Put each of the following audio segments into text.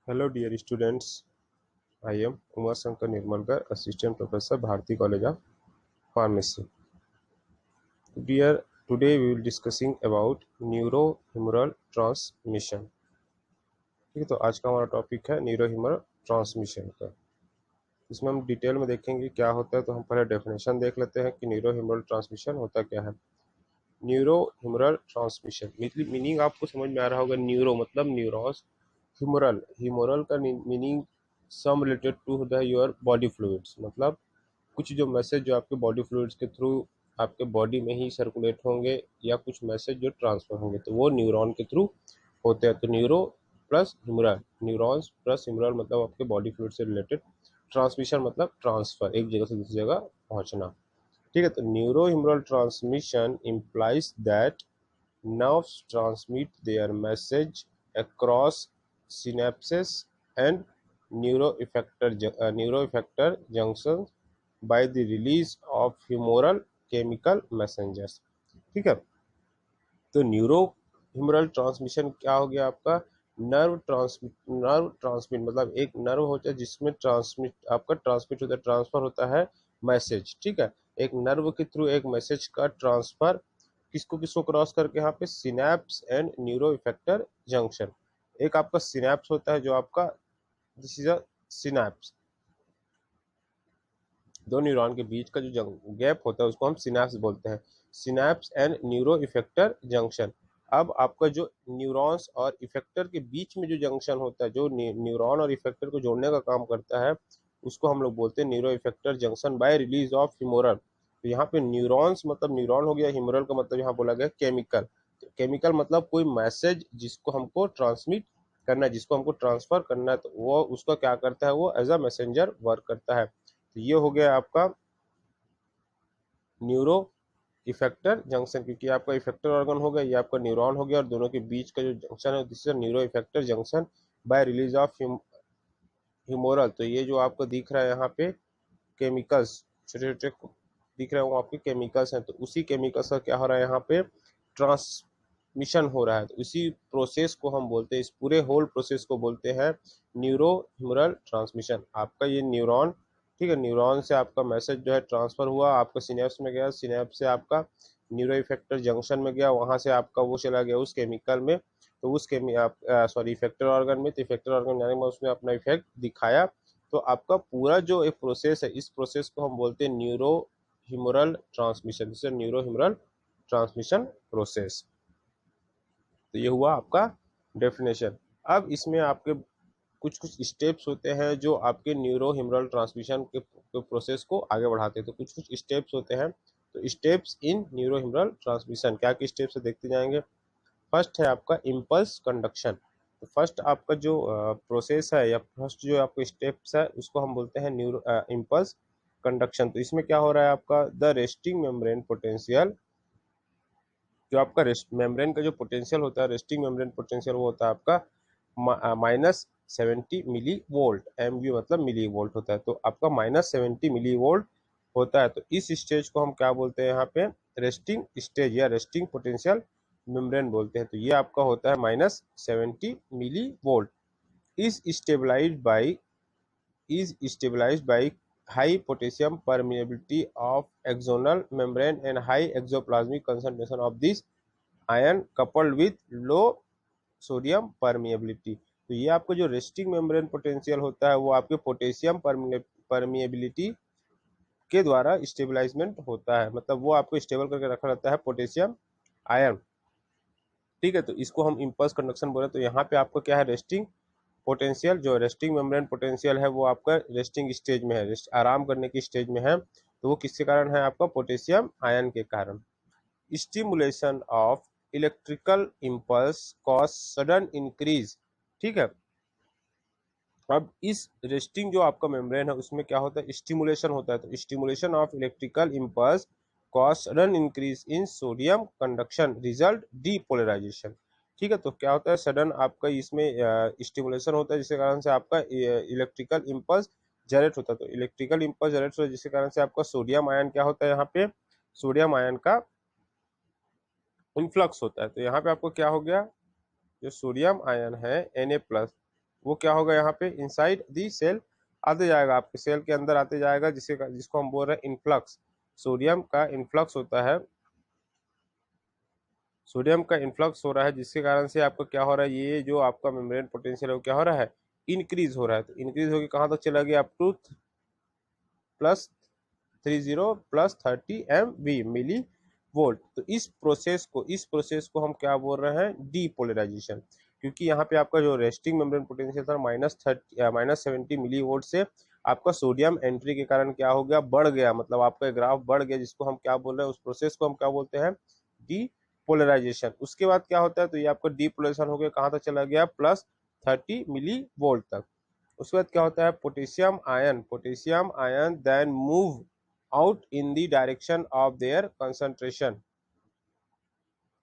Hello dear students, I am Umar Shankar Nirmalkar, Assistant Professor, Bharati College of Pharmacy. Today we will discussing about neurohumoral transmission. ठीक है, तो आज का हमारा topic है neurohumoral transmission का। इसमें हम डिटेल में देखेंगे क्या होता है। तो हम पहले डेफिनेशन देख लेते हैं कि न्यूरोह्यूमरल ट्रांसमिशन होता क्या है। न्यूरोह्यूमरल ट्रांसमिशन मीनिंग आपको समझ में आ रहा होगा। न्यूरो मतलब न्यूरॉन्स, ह्यूमरल ह्यूमरल का meaning some related to the your body fluids, मतलब कुछ जो मैसेज जो आपके बॉडी फ्लूइड्स के थ्रू आपके बॉडी में ही सर्कुलेट होंगे या कुछ मैसेज जो ट्रांसफर होंगे तो वो न्यूरॉन के थ्रू होते हैं। तो neuro plus humoral, neurons plus humoral मतलब आपके बॉडी फ्लूइड से रिलेटेड, ट्रांसमिशन मतलब ट्रांसफर, एक जगह से दूसरी जगह पहुंचना। ठीक है, तो neurohumoral transmission implies that nerves transmit their message across synapses and neuroeffector junctions by the release of humoral chemical messengers। ठीक है, तो न्यूरोह्यूमरल ट्रांसमिशन क्या हो गया आपका। नर्व ट्रांसमिट मतलब एक नर्व होता है जिसमें ट्रांसमिट होता है, ट्रांसफर होता है मैसेज। ठीक है, एक नर्व के थ्रू एक मैसेज का ट्रांसफर किसको क्रॉस करके, यहाँ पे synapse and neuro effector junction. एक आपका सिनेप्स होता है जो आपका, दिस इज अ सिनेप्स, दो न्यूरॉन के बीच का जो गैप होता है उसको हम सिनेप्स बोलते हैं। Synapse and neuro effector junction. अब आपका जो न्यूरॉन्स और इफेक्टर के बीच में जो जंक्शन होता है, जो न्यूरॉन और इफेक्टर को जोड़ने का काम करता है, उसको हम लोग बोलते हैं neuro effector junction by release of humoral. तो यहाँ पे न्यूरॉन्स मतलब न्यूरॉन हो गया, ह्यूमरल का मतलब यहाँ बोला गया केमिकल। तो केमिकल मतलब कोई मैसेज जिसको हमको ट्रांसमिट करना है, जिसको हमको ट्रांसफर करना है, तो वो उसका क्या करता है, वो एज अ मैसेंजर वर्क करता है। तो ये हो गया आपका न्यूरो इफेक्टर जंक्शन, क्योंकि आपका इफेक्टर ऑर्गन हो गया, ये आपका न्यूरॉन हो गया और दोनों के बीच का जो जंक्शन है this is neuro effector junction by release of humoral. तो ये जो आपको दिख रहा है यहाँ पे केमिकल्स, छोटे छोटे दिख रहे हैं वो आपके केमिकल्स हैं। तो उसी केमिकल्स का क्या हो रहा है, यहाँ पे ट्रांसमिशन हो रहा है। तो इसी प्रोसेस को हम बोलते हैं, इस पूरे होल प्रोसेस को बोलते हैं न्यूरोह्यूमरल ट्रांसमिशन। आपका ये न्यूरॉन, ठीक है, न्यूरॉन से आपका मैसेज जो है ट्रांसफर हुआ, आपका सिनेप्स में गया, सिनेप्स से आपका न्यूरो इफेक्टर जंक्शन में गया, वहां से आपका वो चला गया उस केमिकल में, तो उस इफेक्टर ऑर्गन में, तो इफेक्टर ऑर्गन जाने के बाद उसने अपना इफेक्ट दिखाया। तो आपका पूरा जो एक प्रोसेस है, इस प्रोसेस को हम बोलते हैं न्यूरो ह्यूमरल ट्रांसमिशन, जिसे न्यूरो ह्यूमरल ट्रांसमिशन प्रोसेस। तो ये हुआ आपका डेफिनेशन। अब इसमें आपके कुछ कुछ स्टेप्स होते हैं जो आपके न्यूरो ह्यूमरल ट्रांसमिशन के प्रोसेस को आगे बढ़ाते हैं। तो कुछ कुछ स्टेप्स होते हैं। तो steps in neuro humoral transmission क्या क्या स्टेप्स है देखते जाएंगे। फर्स्ट है आपका इम्पल्स कंडक्शन। तो फर्स्ट आपका जो प्रोसेस है या फर्स्ट जो आपका स्टेप्स है उसको हम बोलते हैं न्यूरो इम्पल्स कंडक्शन। तो इसमें क्या हो रहा है आपका, द रेस्टिंग मेम्ब्रेन पोटेंशियल, जो आपका मेम्ब्रेन का जो पोटेंशियल होता है, रेस्टिंग मेम्ब्रेन पोटेंशियल, वो होता है आपका -70 मिली वोल्ट। एम वी मतलब मिली वोल्ट होता है, तो आपका -70 मिली वोल्ट होता है। तो इस स्टेज को हम क्या बोलते हैं, यहाँ पे रेस्टिंग स्टेज या रेस्टिंग पोटेंशियल मेम्ब्रेन बोलते हैं। तो ये आपका होता है -70 millivolt. Is stabilised by high potassium permeability of axonal membrane and high exoplasmic concentration of this ion coupled with low sodium permeability. तो ये आपको जो रेस्टिंग मेम्ब्रेन पोटेंशियल होता है वो आपके पोटेशियम परमिएबिलिटी के द्वारा स्टेबलाइजमेंट होता है, मतलब वो आपको स्टेबल करके रखा रहता है पोटेशियम आयन। ठीक है, तो इसको हम इम्पल्स कंडक्शन बोले। तो यहाँ पे आपको क्या है, रेस्टिंग पोटेंशियल, जो रेस्टिंग मेम्ब्रेन पोटेंशियल है वो आपका रेस्टिंग स्टेज में है, आराम करने की स्टेज में है। तो वो किसके कारण है, आपका पोटेशियम आयन के कारण। Stimulation of electrical impulse cause sudden increase. ठीक है, अब इस रेस्टिंग जो आपका मेम्ब्रेन है उसमें क्या होता है, स्टिमुलेशन होता है। तो stimulation of electrical impulse cause sudden increase in sodium conduction result depolarisation. ठीक है, तो क्या होता है, सडन आपका इसमें स्टिमुलेशन होता है जिसके कारण से आपका इलेक्ट्रिकल इम्पल्स जनरेट होता है। तो इलेक्ट्रिकल इम्पल्स जनरेट होता है जिसके कारण से आपका सोडियम आयन क्या होता है, यहाँ पे सोडियम आयन का इन्फ्लक्स होता है। तो यहाँ पे आपको क्या हो गया, जो सोडियम आयन है Na+, वो क्या होगा यहाँ पे इनसाइड दी सेल आते जाएगा, आपके सेल के अंदर आते जाएगा, जिसको हम बोल रहे हैं इनफ्लक्स। सोडियम का इन्फ्लक्स होता है, सोडियम का इन्फ्लक्स हो रहा है, जिसके कारण से आपका क्या हो रहा है, ये जो आपका मेम्ब्रेन पोटेंशियल है वो क्या हो रहा है, इंक्रीज हो रहा है। तो इंक्रीज होकर कहाँ तक चला गया, up to plus 30 + 30 MV millivolt. तो इस प्रोसेस को हम क्या बोल रहे हैं, डीपोलराइजेशन। क्योंकि यहाँ पे आपका जो रेस्टिंग मेम्ब्रेन पोटेंशियल था -70 मिली वोल्ट से आपका सोडियम एंट्री के कारण क्या हो गया, बढ़ गया, मतलब आपका ग्राफ बढ़ गया, जिसको हम क्या बोल रहे हैं, उस प्रोसेस को हम क्या बोलते हैं, डीपोलराइजेशन। उसके बाद क्या होता है, तो ये आपका डीपोलराइजेशन हो गया, कहाँ तक चला गया, +30 मिली वोल्ट तक। उसके बाद क्या होता है, potassium ion then move out in the direction of their concentration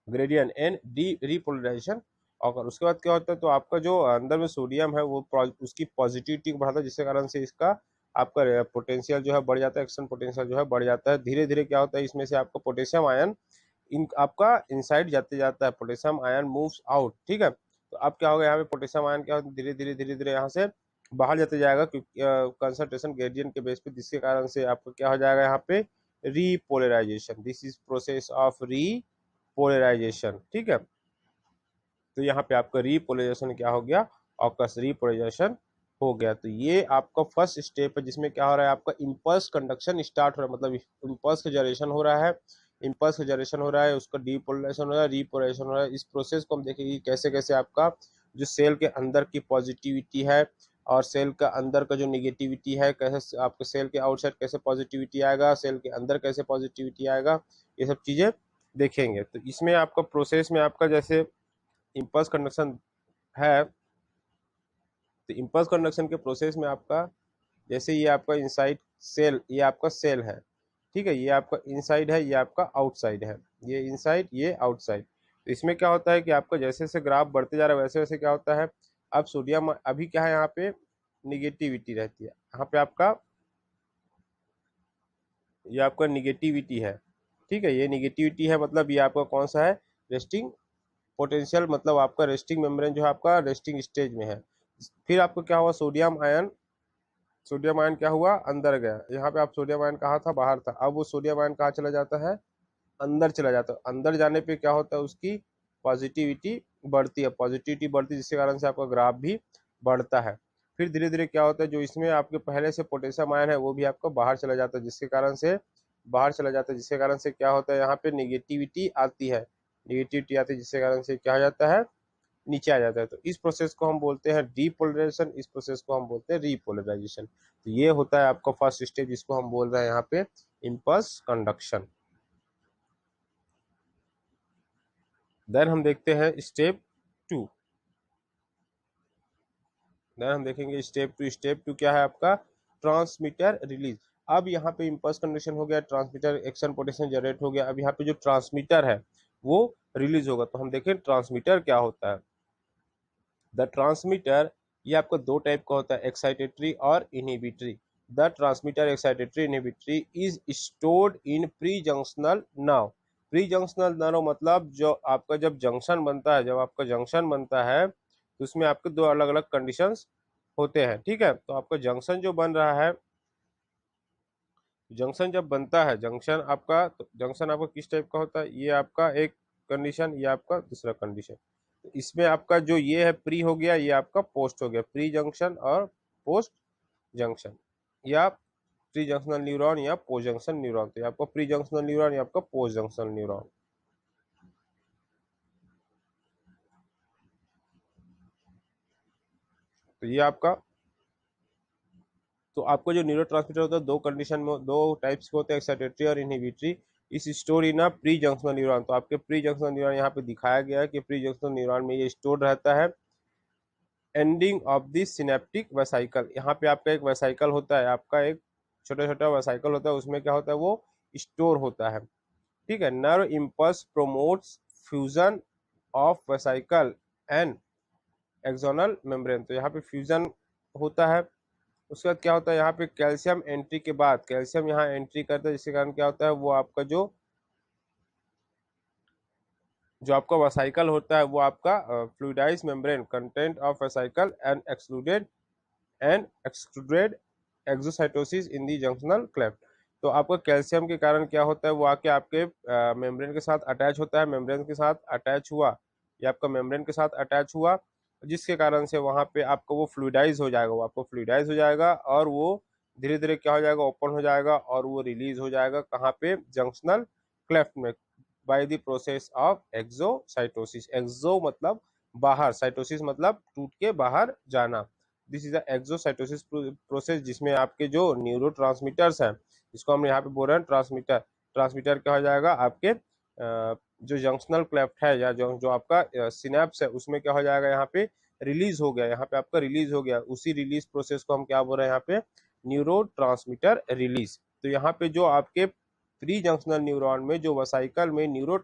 gradient and the repolarisation. और उसके बाद क्या होता है, तो आपका जो अंदर में सोडियम है वो उसकी पॉजिटिविटी को बढ़ाता है, जिसके कारण से इसका आपका पोटेंशियल जो है बढ़ जाता है, एक्शन पोटेंशियल जो है बढ़ जाता है। धीरे धीरे क्या होता है, इसमें से आपका पोटेशियम आयन आपका इनसाइड जाते जाता है, पोटेशियम आयन मूव्स आउट, ठीक है। तो अब क्या होगा, यहाँ पे पोटेशियम आयन क्या धीरे धीरे यहाँ से बाहर जाते जाएगा, क्योंकि कंसंट्रेशन ग्रेडियंट के बेस पे, जिसके कारण से आपका क्या हो जाएगा, यहाँ पे repolarisation. This is process of repolarisation, ठीक है। तो यहाँ पे आपका रीपोलराइजेशन क्या हो गया, ऑकस रीपोलराइजेशन हो गया। तो ये आपका फर्स्ट स्टेप है, जिसमें क्या हो रहा है, आपका इम्पल्स कंडक्शन स्टार्ट हो रहा है, मतलब इम्पल्स का जनरेशन हो रहा है, इम्पल्स का जनरेशन हो रहा है, उसका डीपोलराइजेशन हो रहा है, रीपोलराइजेशन हो रहा है। इस प्रोसेस को हम देखेंगे कैसे कैसे आपका जो सेल के अंदर की पॉजिटिविटी है और सेल का अंदर का जो निगेटिविटी है, कैसे आपके सेल के आउटसाइड कैसे पॉजिटिविटी आएगा, सेल के अंदर कैसे पॉजिटिविटी आएगा, ये सब चीजें देखेंगे। तो इसमें आपका प्रोसेस में आपका जैसे इम्पल्स कंडक्शन है, तो इम्पल्स कंडक्शन के प्रोसेस में आपका जैसे ये आपका इनसाइड सेल, ये आपका सेल है, ठीक है, ये आपका इनसाइड है, ये आपका आउटसाइड है, ये इनसाइड ये आउटसाइड। तो इसमें क्या होता है कि आपका जैसे जैसे ग्राफ बढ़ते जा रहा है वैसे वैसे क्या होता है, अब सोडियम अभी क्या है, यहाँ पे निगेटिविटी रहती है, यहाँ पे आपका ये आपका निगेटिविटी है, ठीक है, ये निगेटिविटी है, मतलब ये आपका कौन सा है, रेस्टिंग पोटेंशियल, मतलब आपका रेस्टिंग मेम्ब्रेन जो है आपका रेस्टिंग स्टेज में है। फिर आपको क्या हुआ, सोडियम आयन क्या हुआ, अंदर गया। यहाँ पे आप सोडियम आयन कहाँ था, बाहर था, अब वो सोडियम आयन कहाँ चला जाता है, अंदर चला जाता है। अंदर जाने पे क्या होता है, उसकी पॉजिटिविटी बढ़ती है, पॉजिटिविटी बढ़ती है, जिसके कारण से आपका ग्राफ भी बढ़ता है। फिर धीरे धीरे क्या होता है, जो इसमें आपके पहले से पोटेशियम आयन है वो भी आपका बाहर चला जाता है, जिसके कारण से बाहर चला जाता है, जिसके कारण से क्या होता है, यहाँ पे निगेटिविटी आती है, निगेटिविटी आती है, जिसके कारण से क्या हो जाता है, नीचे आ जाता है। तो इस प्रोसेस को हम बोलते हैं डीपोलराइजेशन, इस प्रोसेस को हम बोलते हैं रीपोलराइजेशन। तो ये होता है आपका फर्स्ट स्टेप, जिसको हम बोल रहे हैं यहाँ पे इम्पल्स कंडक्शन। देन हम देखते हैं स्टेप 2। देन हम देखेंगे स्टेप 2 क्या है आपका, ट्रांसमीटर रिलीज। अब यहाँ पे इम्पल्स कंडक्शन हो गया, ट्रांसमीटर एक्शन पोटेंशियल जनरेट हो गया, अब यहाँ पे जो ट्रांसमीटर है वो रिलीज होगा। तो हम देखें ट्रांसमीटर क्या होता है। द ट्रांसमीटर ये आपका दो टाइप का होता है, एक्साइटेटरी और inhibitory. The transmitter excitatory inhibitory is stored in pre junctional nerve. Pre junctional nerve मतलब जो आपका जब जंक्शन बनता है, जब आपका जंक्शन बनता है तो उसमें आपके दो अलग अलग कंडीशंस होते हैं, ठीक है। तो आपका जंक्शन जो बन रहा है, जंक्शन जब बनता है, जंक्शन आपका किस टाइप का होता है, ये आपका एक कंडीशन, ये आपका दूसरा कंडीशन। तो इसमें आपका जो ये है प्री हो गया, ये आपका पोस्ट हो गया, प्री जंक्शन और पोस्ट जंक्शन, या प्री जंक्शनल न्यूरॉन या पोस्ट जंक्शन न्यूरॉन। तो ये आपका प्री जंक्शनल न्यूरॉन या आपका पोस्ट जंक्शनल न्यूरॉन। तो ये आपका, तो आपको जो न्यूरोट्रांसमीटर होता है दो कंडीशन में, दो टाइप्स के होते हैं, एक्साइटेटरी और इनहिबिटरी। इस store in pre junctional neuron. तो आपके प्री जंक्शनल न्यूरॉन यहाँ पे दिखाया गया है कि प्री जंक्शनल न्यूरॉन में ये स्टोर रहता है ending of the synaptic vesicle. यहाँ पे आपका एक वेसाइकल होता है, आपका एक छोटा छोटा वेसाइकल होता है, उसमें क्या होता है, वो स्टोर होता है, ठीक है। Nerve impulse promotes fusion of vesicle and axonal membrane. तो यहाँ पे फ्यूजन होता है। उसके बाद क्या होता है, यहाँ पे कैल्शियम एंट्री के बाद, कैल्शियम यहाँ एंट्री करता है, जिसके कारण क्या होता है, वो आपका जो जो आपका वेसिकल होता है वो आपका fluidize membrane content of vesicle and excluded exocytosis in the junctional cleft. तो आपका कैल्शियम के कारण क्या होता है, वो आके आपके मेम्ब्रेन के साथ अटैच होता है, मेम्ब्रेन के साथ अटैच हुआ, ये आपका मेम्ब्रेन के साथ अटैच हुआ, जिसके कारण से वहां पे आपको वो फ्लूइडाइज हो जाएगा, वो आपको फ्लूइडाइज हो जाएगा और वो धीरे धीरे क्या हो जाएगा, ओपन हो जाएगा और वो रिलीज हो जाएगा कहाँ पे, जंक्शनल क्लेफ्ट में, by the process of exocytosis. Exo मतलब बाहर, साइटोसिस मतलब टूट के बाहर जाना। This is the exocytosis process, जिसमें आपके जो न्यूरो हैं, जिसको हम यहाँ पे बोल रहे हैं ट्रांसमीटर, ट्रांसमीटर क्या हो जाएगा आपके जो जंक्शनल क्लेफ्ट है या जो आपका सिनेप्स है उसमें क्या हो जाएगा, यहाँ पे रिलीज हो गया, यहाँ पे आपका रिलीज हो गया, उसी रिलीज प्रोसेस को हम क्या बोल रहे हैं यहाँ पे, न्यूरो रिलीज। तो यहाँ पे जो आपके प्री जंक्शनल न्यूरॉन में जो वसाइकल में न्यूरो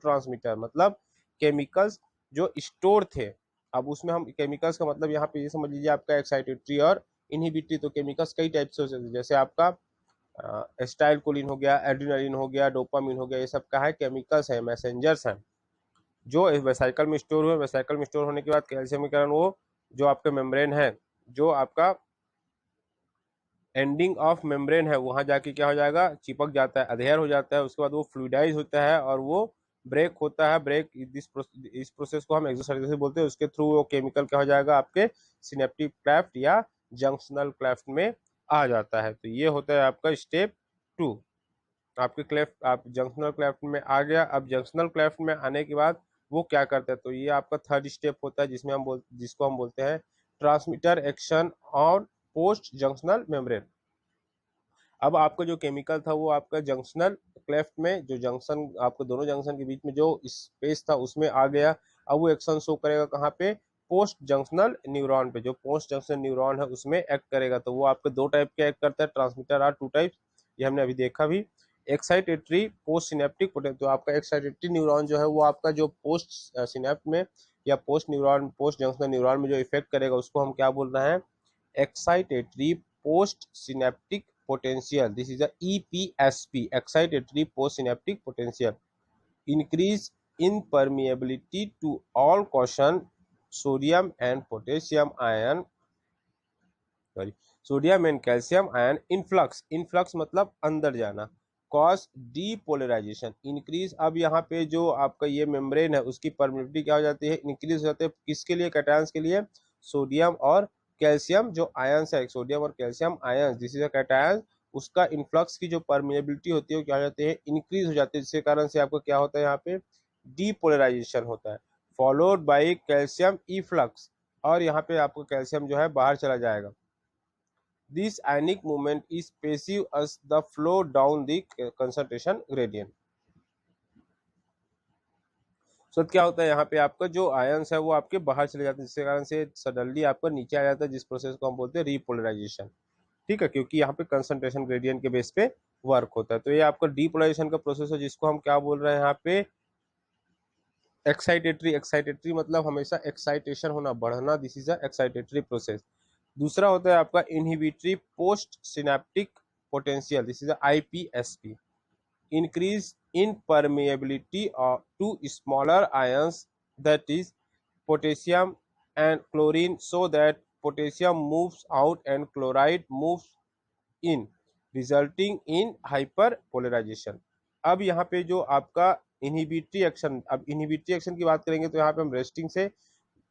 मतलब केमिकल्स जो स्टोर थे, अब उसमें हम केमिकल्स का मतलब यहाँ पे ये समझ लीजिए आपका एक्साइटेटरी और इनहिबिटरी। तो केमिकल्स कई टाइप से हो सकते हैं, जैसे आपका एस्टाइल कोलिन हो गया, एड्रेनालिन हो गया, डोपामिन हो गया, ये सब का है केमिकल्स है, मैसेंजर्स हैं जो वेसाइकल में स्टोर हुए। वेसाइकल में स्टोर होने के बाद कैल्शियम के कारण वो जो आपका मेम्ब्रेन है, जो आपका एंडिंग ऑफ मेम्ब्रेन है, वहां जाके क्या हो जाएगा, चिपक जाता है, अधेयर हो जाता है, उसके बाद वो फ्लूइडाइज होता है और वो ब्रेक होता है। ब्रेक इस प्रोसेस को हम एक्सोसाइटोसिस बोलते हैं। उसके थ्रू वो केमिकल क्या हो जाएगा आपके सिनेप्टिक क्लेफ्ट या जंक्शनल क्लेफ्ट में आ जाता है। तो ये होता है आपका स्टेप 2। आपके क्लेफ्ट, आप जंक्शनल क्लेफ्ट में आ गया। अब जंक्शनल क्लेफ्ट में आने के बाद वो क्या करता है, तो ये आपका थर्ड स्टेप होता है, जिसको हम बोलते हैं transmitter action on post junctional membrane. अब आपका जो केमिकल था वो आपका जंक्शनल क्लेफ्ट में, जो जंक्शन आपको दोनों जंक्शन के बीच में जो स्पेस था उसमें आ गया। अब वो एक्शन शो करेगा कहाँ पे, पोस्ट जंक्शनल न्यूरॉन पे। जो पोस्ट जंक्शनल न्यूरॉन है उसमें एक्ट करेगा। तो वो आपके दो टाइप के एक्ट करता है, ट्रांसमीटर आर टू टाइप, ये हमने अभी देखा भी। एक्साइटेटरी पोस्ट सिनेप्टिक, तो आपका एक्साइटेटरी न्यूरॉन जो है वो आपका जो पोस्ट सिनेप्ट में या पोस्ट जंक्शनल न्यूरॉन में जो इफेक्ट करेगा उसको हम क्या बोल रहे हैं, excitatory post synaptic potential. This is a EPSP, excitatory postsynaptic potential. Increase in permeability to all caution sodium and potassium ion, sodium and calcium ion influx. Influx मतलब अंदर जाना। Cause depolarisation, increase. अब यहाँ पे जो आपका ये मेम्ब्रेन है उसकी परमिबिलिटी क्या हो जाती है, इंक्रीज हो जाती है। किसके लिए, कैटायंस के लिए, सोडियम और कैल्शियम जो आयंस है, सोडियम और calcium ions, this is a cation, उसका इनफ्लक्स की जो परमिबिलिटी होती है वो क्या हो जाती है, इंक्रीज हो जाती है, जिसके कारण से आपको क्या होता है, यहाँ पे डीपोलराइजेशन होता है। फॉलोड बाई कैल्शियम इफ्लक्स, और यहाँ पे आपको कैल्शियम जो है बाहर चला जाएगा। This ionic movement is passive as the flow down the concentration gradient. तो क्या होता है, यहाँ पे आपका जो आयंस है वो आपके बाहर चले जाते हैं, जिसके कारण से सडनली आपका नीचे आ जाता है, जिस प्रोसेस को हम बोलते हैं रीपोलराइजेशन। ठीक है, क्योंकि यहाँ पे कंसंट्रेशन ग्रेडियंट के बेस पे वर्क होता है। तो ये आपका डीपोलराइजेशन का प्रोसेस है, जिसको हम क्या बोल रहे हैं यहाँ पे, एक्साइटेटरी। एक्साइटेटरी मतलब हमेशा एक्साइटेशन होना, बढ़ना, this is a excitatory process. दूसरा होता है आपका inhibitory post synaptic potential, this is IPSP। Increase in permeability to smaller ions, that is potassium and chlorine, so that potassium moves out and chloride moves in, resulting in hyperpolarisation. अब यहाँ पे जो आपका inhibitory action, अब inhibitory action की बात करेंगे तो यहाँ पे हम रेस्टिंग से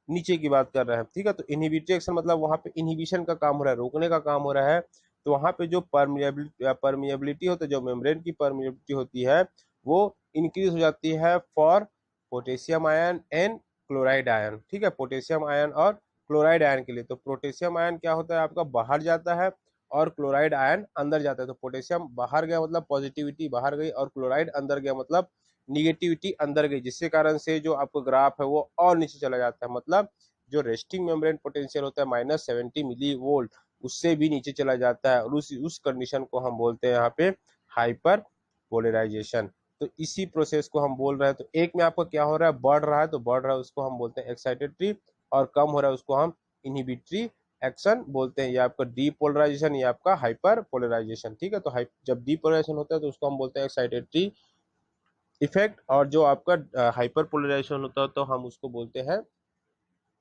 नीचे की बात कर रहे हैं। ठीक है, तो इनहिबिटरी एक्शन मतलब वहां पे इनहिबिशन का काम हो रहा है, रोकने का काम हो रहा है। तो वहां पे जो परमिएबिलिटी होता है, जो मेम्ब्रेन की परमिएबिलिटी होती है वो इंक्रीज हो जाती है for potassium ion and chloride ion. ठीक है, पोटेशियम आयन और क्लोराइड आयन के लिए। तो पोटेशियम आयन क्या होता है आपका, बाहर जाता है, और क्लोराइड आयन अंदर जाता है। तो पोटेशियम बाहर गया मतलब पॉजिटिविटी बाहर गई, और क्लोराइड अंदर गया मतलब निगेटिविटी अंदर गई, जिसके कारण से जो आपको ग्राफ है वो और नीचे चला जाता है। मतलब जो रेस्टिंग मेम्ब्रेन पोटेंशियल होता है -70 मिली वोल्ट, उससे भी नीचे चला जाता है, और उस कंडीशन को हम बोलते हैं यहाँ पे हाइपर पोलराइजेशन। तो इसी प्रोसेस को हम बोल रहे हैं। तो एक में आपका क्या हो रहा है, बढ़ रहा है, तो बढ़ रहा है उसको हम बोलते हैं एक्साइटेटरी, और कम हो रहा है उसको हम इनहिबिटरी एक्शन बोलते हैं। ये आपका डीपोलराइजेशन, ये आपका हाइपर पोलराइजेशन। ठीक है, तो जब डीपोलराइजेशन होता है तो उसको हम बोलते हैं एक्साइटेटरी इफेक्ट और जो आपका हाइपर पोलराइजेशन होता है तो हम उसको बोलते हैं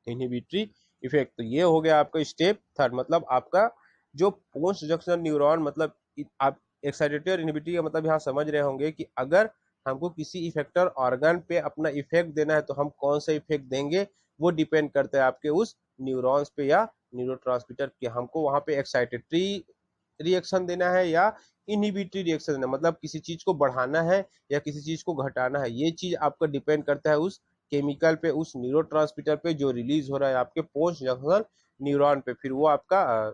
इनहिबिटरी इफेक्ट। तो ये हो गया आपका स्टेप थर्ड। मतलब आपका जो पोस्ट जंक्शनल न्यूरॉन, मतलब आप एक्साइटेटरी और इनहिबिटरी का मतलब यहाँ समझ रहे होंगे कि अगर हमको किसी इफेक्टर ऑर्गन पे अपना इफेक्ट देना है तो हम कौन सा इफेक्ट देंगे, वो डिपेंड करता है आपके उस न्यूरॉन्स पे या न्यूरोट्रांसमीटर के। हमको वहां पे एक्साइटेटरी रिएक्शन देना है या इनहिबिटरी रिएक्शन देना, मतलब किसी चीज को बढ़ाना है या किसी चीज को घटाना है, ये चीज आपका डिपेंड करता है उस केमिकल पे, उस न्यूरोट्रांसमीटर पे जो रिलीज हो रहा है आपके पोस्ट जंक्शनल न्यूरॉन पे। फिर वो आपका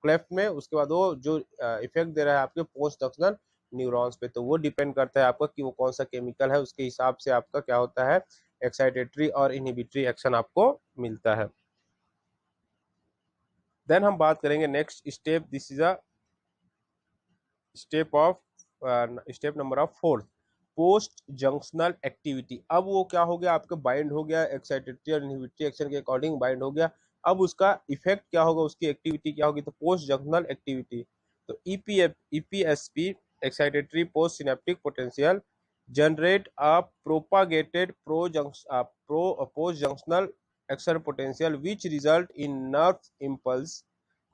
क्लेफ्ट में, उसके बाद वो जो इफेक्ट दे रहा है आपके पोस्ट जंक्शनल न्यूरॉन्स पे, तो वो डिपेंड करता है आपका कि वो कौन सा केमिकल है, उसके हिसाब से आपका क्या होता है एक्साइटेटरी और इनहिबिटरी एक्शन आपको मिलता है। देन हम बात करेंगे next step. This is a step number of fourth, post junctional activity. अब वो क्या हो गया, आपका बाइंड हो गया एक्साइटेटरी और इनहिबिटरी एक्शन के अकॉर्डिंग बाइंड हो गया। अब उसका इफेक्ट क्या होगा, उसकी एक्टिविटी क्या होगी, तो पोस्ट जंक्शनल एक्टिविटी। तो EPSP excitatory post synaptic potential generate a propagated post junctional action potential which result in nerve impulse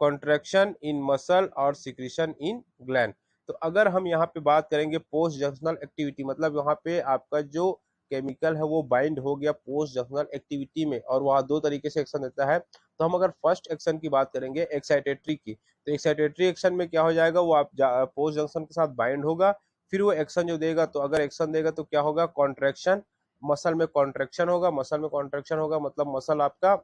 contraction in muscle और सिक्रीशन इन ग्लैंड। तो अगर हम यहाँ पे बात करेंगे पोस्ट जंक्शनल एक्टिविटी, मतलब यहाँ पे आपका जो केमिकल है वो बाइंड हो गया पोस्ट जंक्शनल एक्टिविटी में और वहाँ दो तरीके से एक्शन देता है। तो हम अगर फर्स्ट एक्शन की बात करेंगे एक्साइटेटरी की, तो एक्साइटेटरी एक्शन में क्या हो जाएगा, वो आप पोस्ट जंक्शन के साथ बाइंड होगा, फिर वो एक्शन जो देगा, तो अगर एक्शन देगा तो क्या होगा, कॉन्ट्रैक्शन, मसल में कॉन्ट्रैक्शन होगा। मसल में कॉन्ट्रैक्शन होगा मतलब मसल आपका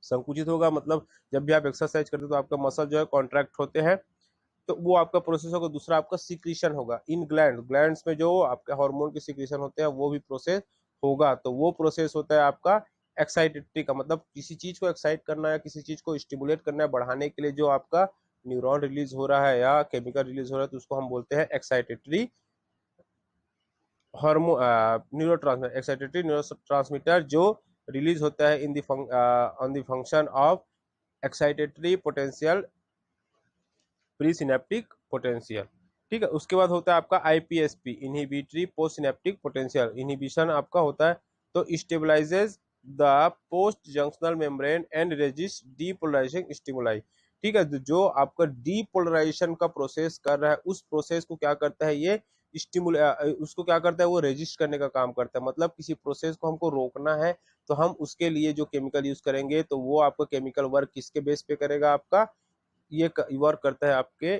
संकुचित होगा, मतलब जब भी आप एक्सरसाइज करते हो तो आपका मसल जो है कॉन्ट्रैक्ट होते हैं, तो वो आपका प्रोसेस होगा। दूसरा आपका सिक्रीशन होगा इन ग्लैंड्स में जो आपके हार्मोन की सिक्रीशन होते हैं वो भी प्रोसेस होगा। तो वो प्रोसेस होता है आपका एक्साइटेटरी का, मतलब किसी चीज को एक्साइट करना है, किसी चीज को स्टिमुलेट करना है, बढ़ाने के लिए जो आपका न्यूरॉन रिलीज हो रहा है या केमिकल रिलीज हो रहा है, तो उसको हम बोलते हैं एक्साइटेटरी हार्मोन एक्साइटेटरी न्यूरोट्रांसमीटर जो रिलीज होता है in the on the function of excitatory potential pre synaptic potential. ठीक है, उसके बाद होता है आपका IPSP inhibitory post synaptic potential. Inhibition आपका होता है तो stabilises the post junctional membrane and resist depolarising stimuli. ठीक है, तो जो आपका डीपोलराइजेशन का प्रोसेस कर रहा है उस प्रोसेस को क्या करता है, ये उसको क्या करता है, वो रेजिस्ट करने का काम करता है। मतलब किसी प्रोसेस को हमको रोकना है तो हम उसके लिए जो केमिकल यूज करेंगे, तो वो आपका केमिकल वर्क किसके बेस पे करेगा, आपका ये वर्क करता है आपके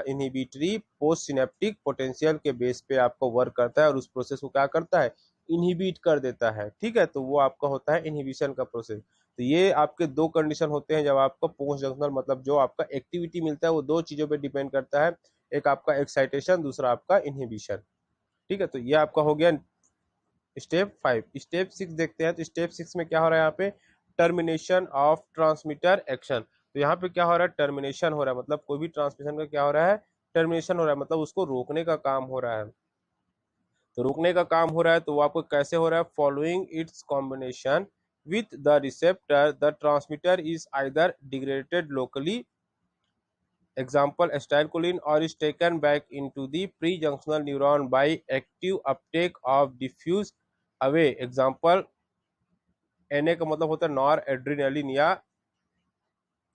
इनहिबिटरी पोस्ट सिनेप्टिक पोटेंशियल के बेस पे आपको वर्क करता है और उस प्रोसेस को क्या करता है, इनहिबिट कर देता है। ठीक है, तो वो आपका होता है इनहिबिशन का प्रोसेस। तो ये आपके दो कंडीशन होते हैं जब आपका पोस्ट जंक्शनल, मतलब जो आपका एक्टिविटी मिलता है वो दो चीजों पे डिपेंड करता है, एक आपका एक्साइटेशन, दूसरा आपका इनहिबिशन। ठीक है, तो ये आपका हो गया स्टेप 5। स्टेप 6 देखते हैं। तो स्टेप 6 में क्या हो रहा है यहाँ पे, टर्मिनेशन ऑफ ट्रांसमीटर एक्शन। तो यहाँ पे क्या हो रहा है, टर्मिनेशन हो रहा है, मतलब कोई भी ट्रांसमिशन का क्या हो रहा है, टर्मिनेशन हो रहा है, मतलब उसको रोकने का काम हो रहा है। तो रोकने का काम हो रहा है तो वो आपको कैसे हो रहा है, following it's combination with the receptor the transmitter is either degraded locally, example acetylcholine, or is taken back into the pre-junctional neuron by active uptake of diffuse away, example Na का मतलब होता है नॉर एड्रिनलिन या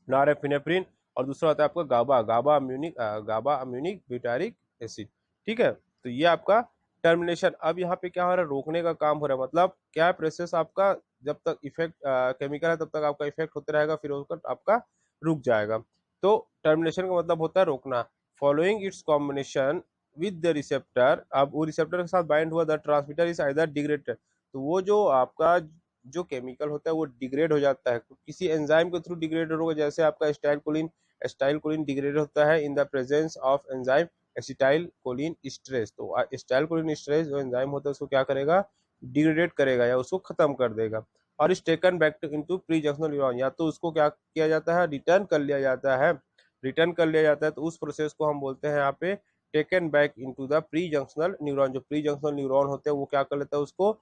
norepinephrine, और दूसरा होता है आपका गाबा अम्यूनिक ब्यूटारिक एसिड। ठीक है, तो ये आपका टर्मिनेशन। अब यहाँ पे क्या हो रहा है, रोकने का काम हो रहा है, मतलब क्या प्रोसेस आपका जब तक इफेक्ट केमिकल है तब तक आपका इफेक्ट होते रहेगा, फिर उसका आपका रुक जाएगा। तो टर्मिनेशन का मतलब होता है रोकना। Following it's combination with the receptor, अब वो रिसेप्टर के साथ बाइंड हुआ, the transmitter is either degraded, तो वो जो आपका जो केमिकल होता है वो डिग्रेड हो जाता है, किसी एंजाइम के थ्रू डिग्रेड होगा, जैसे आपका एस्टाइलकोलिन डिग्रेड होता है in the presence of enzyme acetylcholine stress. तो एसिटाइलकोलिन स्ट्रेस जो एंजाइम होता है उसको क्या करेगा, डिग्रेडेट करेगा या उसको खत्म कर देगा। और is taken back to into pre junctional neuron, या तो उसको क्या किया जाता है, रिटर्न कर लिया जाता है, तो उस प्रोसेस को हम बोलते हैं यहाँ पे taken back into the pre junctional neuron. जो प्री जंक्शनल न्यूरॉन होते हैं वो क्या कर लेता है, उसको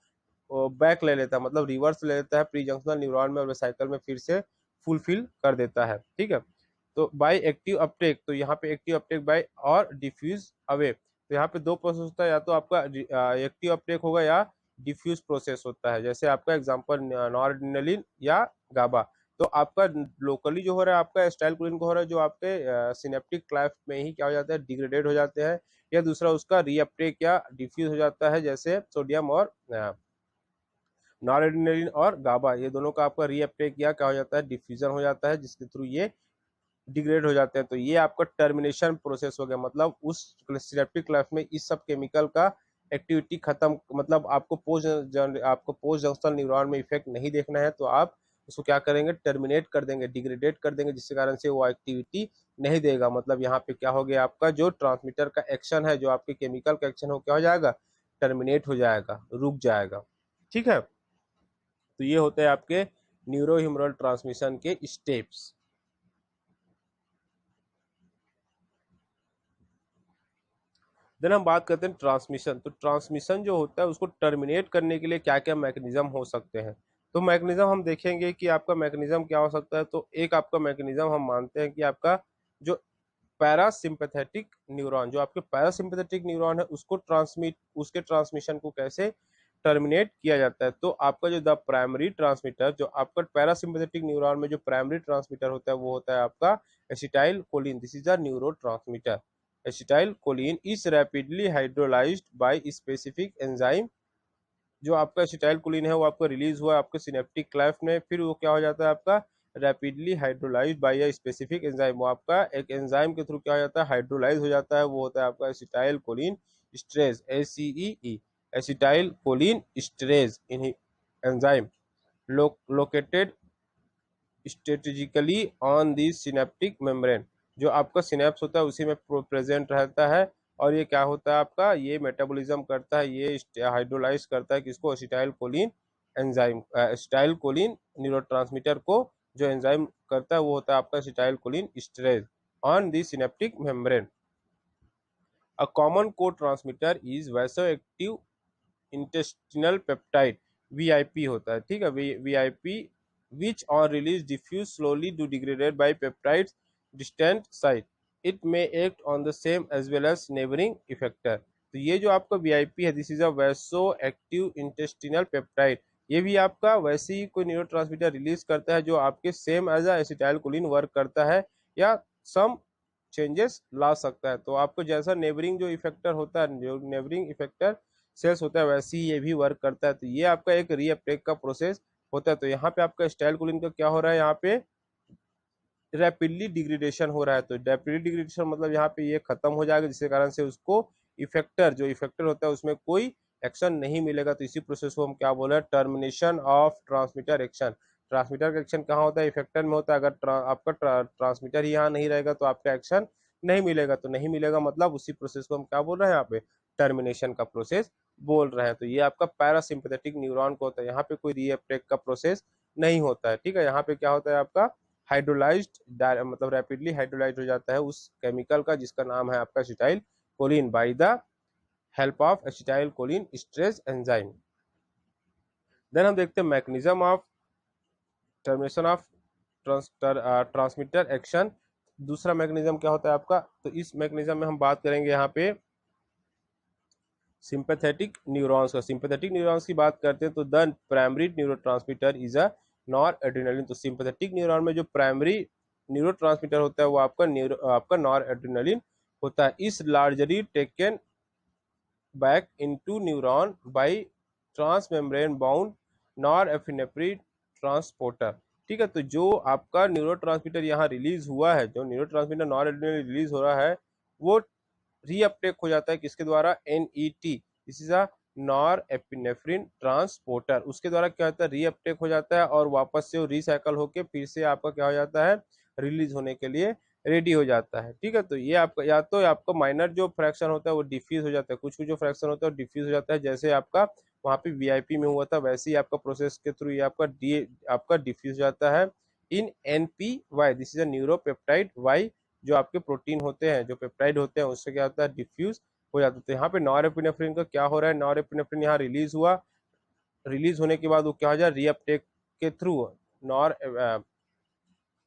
बैक ले लेता है, मतलब रिवर्स ले लेता है प्री जंक्शनल न्यूरॉन में, और वे साइकिल में फिर से फुलफिल कर देता है। ठीक है, तो बाय एक्टिव अपटेक, तो यहाँ पे एक्टिव अपटेक बाय और डिफ्यूज अवे, तो यहाँ पे दो प्रोसेस होता है, या तो आपका एक्टिव अपटेक होगा या डिफ्यूज प्रोसेस होता है। जैसे आपका एग्जांपल नॉरएड्रेनालिन या गाबा। तो आपका लोकली जो हो रहा है आपका एसिटाइलकोलिन को हो रहा है, जो आपके सिनेप्टिक क्लेफ्ट में ही क्या हो जाता है, डिग्रेडेड हो जाते हैं, या दूसरा उसका रीअपटेक या डिफ्यूज हो जाता है, जैसे सोडियम और नॉरएड्रेनालिन और गाबा, ये दोनों का आपका रीअपटेक या क्या हो जाता है, डिफ्यूजन हो जाता है, जिसके थ्रू ये डिग्रेड हो जाते हैं। तो ये आपका टर्मिनेशन प्रोसेस हो गया, मतलब उस सिनेप्टिक क्लेफ्ट में इस सब केमिकल का एक्टिविटी खत्म, मतलब आपको पोस्ट जंक्शनल न्यूरॉन में इफेक्ट नहीं देखना है, तो आप उसको क्या करेंगे, टर्मिनेट कर देंगे, डिग्रेडेट कर देंगे, जिसके कारण से वो एक्टिविटी नहीं देगा। मतलब यहाँ पे क्या हो गया, आपका जो ट्रांसमीटर का एक्शन है, जो आपके केमिकल का एक्शन हो, क्या हो जाएगा, टर्मिनेट हो जाएगा, रुक जाएगा। ठीक है, तो ये होते हैं आपके न्यूरोह्यूमरल ट्रांसमिशन के स्टेप्स। देन हम बात करते हैं ट्रांसमिशन। तो ट्रांसमिशन जो होता है उसको टर्मिनेट करने के लिए क्या क्या मैकेनिज्म हो सकते हैं। तो मैकेनिज्म हम देखेंगे कि आपका मैकेनिज्म क्या हो सकता है। तो एक आपका मैकेनिज्म हम मानते हैं कि आपका जो पैरासिम्पैथेटिक न्यूरॉन, जो आपके पैरासिम्पैथेटिक न्यूरॉन है, उसके ट्रांसमिशन को कैसे टर्मिनेट किया जाता है। तो आपका जो द प्राइमरी ट्रांसमीटर, जो आपका पैरासिम्पैथेटिक न्यूरॉन में जो प्राइमरी ट्रांसमीटर होता है, वो होता है आपका acetyl choline. This is a neuro transmitter. Acetyl choline is rapidly hydrolysed by specific enzyme. जो आपका एसिटाइल कोलिन है वो आपका रिलीज हुआ आपके सिनेप्टिक क्लेफ्ट में, फिर वो क्या हो जाता है, आपका rapidly hydrolysed bye a specific enzyme. वो आपका एक एंजाइम के थ्रू क्या हो जाता है, हाइड्रोलाइज हो जाता है। वो होता है आपका acetyl choline esterase, ACEE, acetyl choline esterase enzyme, located strategically on the synaptic membrane. जो आपका सिनेप्स होता है उसी में प्रेजेंट रहता है, और ये क्या होता है आपका, ये मेटाबॉलिज्म करता है, ये हाइड्रोलाइज करता है किसको, acetyl choline enzyme, acetyl choline neurotransmitter को जो एंजाइम करता है वो होता है आपका acetyl choline esterase on the synaptic membrane. A common cotransmitter is vasoactive intestinal peptide, VIP होता है। ठीक है, VIP which on release diffuse slowly to degraded by peptides distant site. It may act on the same as well as neighboring effector. तो ये जो आपका VIP है, this is a vaso active intestinal peptide. ये भी आपका वैसे ही कोई न्यूरोट्रांसमीटर रिलीज करता है जो आपके same as a acetylcholine work करता है, या सम चेंजेस ला सकता है। तो आपको जैसा नेबरिंग जो इफेक्टर होता है, जो नेबरिंग इफेक्टर सेल्स होता है, वैसे ही ये भी वर्क करता है। तो ये आपका एक रीअपटेक का प्रोसेस होता है। तो यहाँ पे आपका एसिटाइलकोलिन का क्या हो रहा है, यहाँ पे रैपिडली डिग्रेडेशन हो रहा है। तो रैपिडली डिग्रेडेशन मतलब यहाँ पे ये खत्म हो जाएगा, जिसके कारण से उसको इफेक्टर, जो इफेक्टर होता है उसमें कोई एक्शन नहीं मिलेगा। तो इसी प्रोसेस को हम क्या बोल रहे हैं, termination of transmitter action. Transmitter का एक्शन कहाँ होता है, इफेक्टर में होता है। अगर आपका ट्रांसमीटर ही यहाँ नहीं रहेगा तो आपका एक्शन नहीं मिलेगा। तो नहीं मिलेगा मतलब उसी प्रोसेस को हम क्या बोल रहे हैं, यहाँ पे टर्मिनेशन का प्रोसेस बोल रहे हैं। तो ये आपका पैरासिम्पैथेटिक न्यूरॉन को होता है, यहाँ पे कोई रीअपटेक का प्रोसेस नहीं होता है। ठीक है, यहाँ पे क्या होता है, आपका हाइड्रोलाइज्ड, मतलब रैपिडली हाइड्रोलाइज हो जाता है उस केमिकल का जिसका नाम है आपका acetyl choline by the help of acetyl Colin esterase enzyme. Then हम देखते हैं mechanism of termination of transmitter action. दूसरा मैकेनिज्म क्या होता है आपका, तो इस मैकेनिज्म में हम बात करेंगे यहाँ पे सिंपैथेटिक न्यूरॉन्स का। सिंपैथेटिक न्यूरॉन्स की बात करते हैं तो the primary neurotransmitter is a noradrenaline. तो सिंपैथेटिक न्यूरॉन में जो प्राइमरी न्यूरोट्रांसमीटर होता है वो आपका नॉरएड्रेनालिन होता है। Is largely taken back into neuron by transmembrane bound norepinephrine transporter. ठीक है, तो जो आपका न्यूरोट्रांसमीटर यहाँ रिलीज हुआ है, जो न्यूरोट्रांसमीटर नॉरएड्रेनालिन रिलीज हो रहा है, वो रीअपटेक हो जाता है किसके द्वारा, NET, this is a norepinephrine transporter. उसके द्वारा क्या होता है, रीअपटेक हो जाता है और वापस से वो रिसाइकल होके फिर से आपका क्या हो जाता है, रिलीज होने के लिए रेडी हो जाता है। ठीक है, तो ये आपका या तो आपका माइनर जो फ्रैक्शन होता है वो डिफ्यूज हो जाता है, कुछ कुछ जो फ्रैक्शन होता है वो डिफ्यूज हो जाता है, जैसे आपका वहाँ पे VIP में हुआ था, वैसे ही आपका प्रोसेस के थ्रू ये आपका डिफ्यूज हो जाता है इन NPY। This is a neuropeptide Y, जो आपके प्रोटीन होते हैं, जो पेप्टाइड होते हैं, उससे क्या होता है, डिफ्यूज हो जाता है। तो यहाँ पे नॉरएपिनेफ्रिन का क्या हो रहा है, नॉरएपिनेफ्रिन यहाँ रिलीज हुआ, रिलीज होने के बाद वो क्या हो जाए, रीअपटेक के थ्रू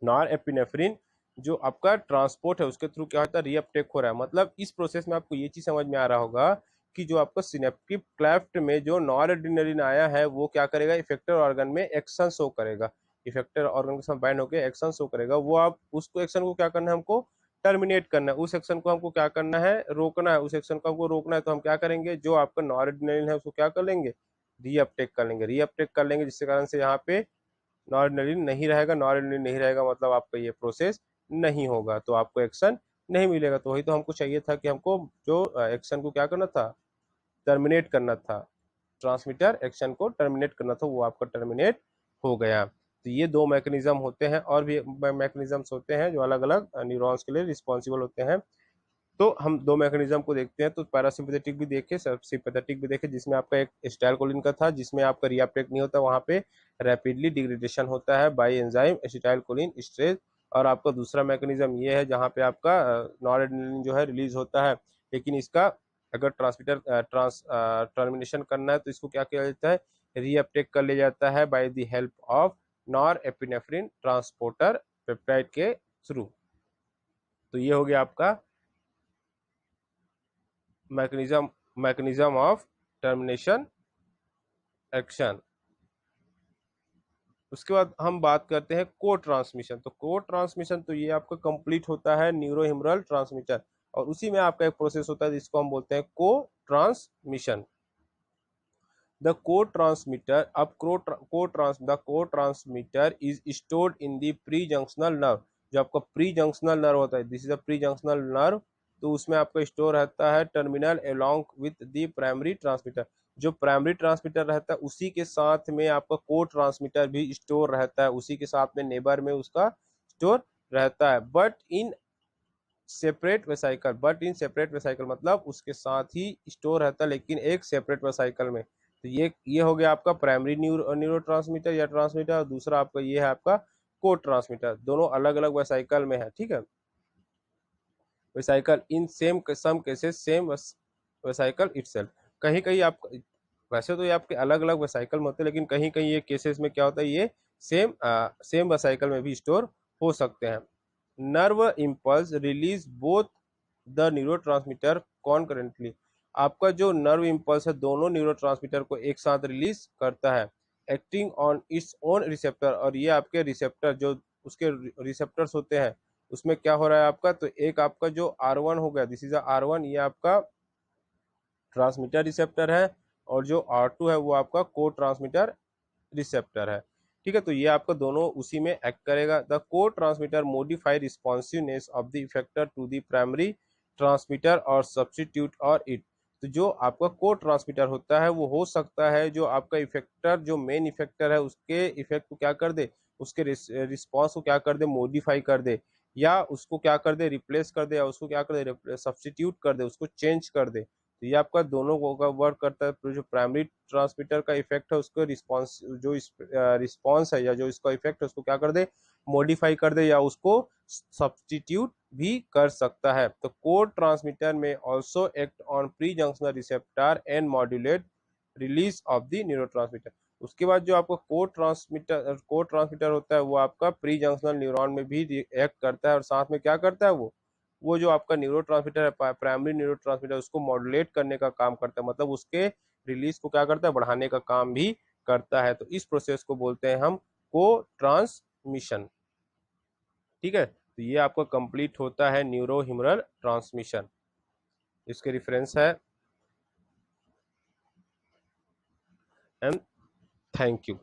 नॉरएपिनेफ्रिन जो आपका ट्रांसपोर्ट है उसके थ्रू क्या होता है, रीअपटेक हो रहा है। मतलब इस प्रोसेस में आपको ये चीज समझ में आ रहा होगा कि जो आपका सिनेप्टिक क्लेफ्ट में जो नॉरएड्रेनालिन आया है वो क्या करेगा, इफेक्टर ऑर्गन में एक्शन शो करेगा, इफेक्टर ऑर्गन के साथ बाइंड होकर एक्शन शो करेगा। वो आप उसको एक्शन को क्या करना है, हमको टर्मिनेट करना है, उस एक्शन को हमको क्या करना है, रोकना है, उस एक्शन को हमको रोकना है। तो हम क्या करेंगे, जो आपका नॉरएड्रेनालिन है उसको क्या कर लेंगे, रीअपटेक कर लेंगे, रीअपटेक कर लेंगे, जिसके कारण से यहाँ पे नॉरएड्रेनालिन नहीं रहेगा। नॉरएड्रेनालिन नहीं रहेगा मतलब आपका ये प्रोसेस नहीं होगा, तो आपको एक्शन नहीं मिलेगा। तो वही तो हमको चाहिए था कि हमको जो एक्शन को क्या करना था, टर्मिनेट करना था, ट्रांसमीटर एक्शन को टर्मिनेट करना था, वो आपका टर्मिनेट हो गया। तो ये दो मैकेनिज्म होते हैं, और भी मैकेनिज्म्स होते हैं जो अलग अलग न्यूरॉन्स के लिए रिस्पॉन्सिबल होते हैं। तो हम दो मैकेनिज्म को देखते हैं। तो पैरासिम्पैथेटिक भी देखे, सिंपैथेटिक भी देखे, जिसमें आपका एक एसिटाइलकोलिन का था, जिसमें आपका रिएप्टेक नहीं होता, वहां पे रैपिडली डिग्रेडेशन होता है बाय एंजाइम एसिटाइलकोलिन स्ट्रेस। और आपका दूसरा मैकेनिज्म ये है जहाँ पे आपका नॉरएड्रेनालिन जो है रिलीज होता है, लेकिन इसका अगर ट्रांसमीटर टर्मिनेशन करना है तो इसको क्या किया जाता है, रीअपटेक कर लिया जाता है bye the help of norepinephrine transporter peptide के थ्रू। तो ये हो गया आपका mechanism mechanism of termination action. उसके बाद हम बात करते हैं को ट्रांसमिशन। तो को ट्रांसमिशन तो ये आपका कंप्लीट होता है न्यूरोहिमरल ट्रांसमीटर, और उसी में आपका एक प्रोसेस होता है जिसको हम बोलते हैं को ट्रांसमिशन। द को ट्रांसमीटर अब the co transmitter is stored in the pre junctional nerve. जो आपका प्री जंक्शनल नर्व होता है, this is a pre junctional nerve, तो उसमें आपका स्टोर रहता है terminal along with the primary transmitter. जो प्राइमरी ट्रांसमीटर रहता है उसी के साथ में आपका को ट्रांसमीटर भी स्टोर रहता है, उसी के साथ में नेबर में उसका स्टोर रहता है, बट इन सेपरेट वेसाइकल, मतलब उसके साथ ही स्टोर रहता है लेकिन एक सेपरेट वेसाइकल में। तो ये हो गया आपका प्राइमरी न्यूरो ट्रांसमीटर या ट्रांसमीटर, और दूसरा आपका ये है आपका को ट्रांसमीटर। दोनों अलग अलग वेसाइकल में है, ठीक है। Vesicle in same some cases same vesicle itself. कहीं कहीं आप, वैसे तो ये आपके अलग अलग वेसाइकल में होते हैं, लेकिन कहीं कहीं ये केसेस में क्या होता है, ये सेम वेसाइकल में भी स्टोर हो सकते हैं। Nerve impulse release both the neurotransmitter concurrently. आपका जो नर्व इम्पल्स है दोनों न्यूरोट्रांसमीटर को एक साथ रिलीज करता है, acting on its own receptor. और ये आपके रिसेप्टर जो उसके रिसेप्टर्स होते हैं उसमें क्या हो रहा है आपका, तो एक आपका जो R1 हो गया, दिस इज R1, ये आपका ट्रांसमीटर रिसेप्टर है, और जो R2 है वो आपका को ट्रांसमीटर रिसेप्टर है, ठीक है। तो ये आपका दोनों उसी में एक्ट करेगा। The co transmitter modify responsiveness of the effector to the primary transmitter और सब्सटीट्यूट और इट। तो जो आपका को ट्रांसमीटर होता है वो हो सकता है जो आपका इफेक्टर, जो मेन इफेक्टर है उसके इफेक्ट को क्या कर दे, उसके रिस्पॉन्स को क्या कर दे, मॉडिफाई कर दे, या उसको क्या कर दे, रिप्लेस कर दे, या उसको क्या कर दे, सब्सटीट्यूट कर दे, उसको चेंज कर दे। तो ये आपका दोनों का वर्क करता है। जो प्राइमरी ट्रांसमीटर का इफेक्ट है उसको रिस्पॉन्स, जो रिस्पॉन्स है या जो इसका इफेक्ट है उसको क्या कर दे, मॉडिफाई कर दे, या उसको सब्सटीट्यूट भी कर सकता है। तो कोड ट्रांसमीटर में also act on pre junctional receptor and modulate release of the neurotransmitter. उसके बाद जो आपका कोड ट्रांसमीटर होता है वो आपका प्री जंक्शनल न्यूरॉन में भी एक्ट करता है, और साथ में क्या करता है, वो जो आपका न्यूरोट्रांसमीटर है प्राइमरी न्यूरोट्रांसमीटर उसको मॉड्यूलेट करने का काम करता है, मतलब उसके रिलीज को क्या करता है, बढ़ाने का काम भी करता है। तो इस प्रोसेस को बोलते हैं हम को ट्रांसमिशन, ठीक है। तो ये आपका कंप्लीट होता है न्यूरो ह्यूमरल ट्रांसमिशन। इसके रेफरेंस है, एंड थैंक यू।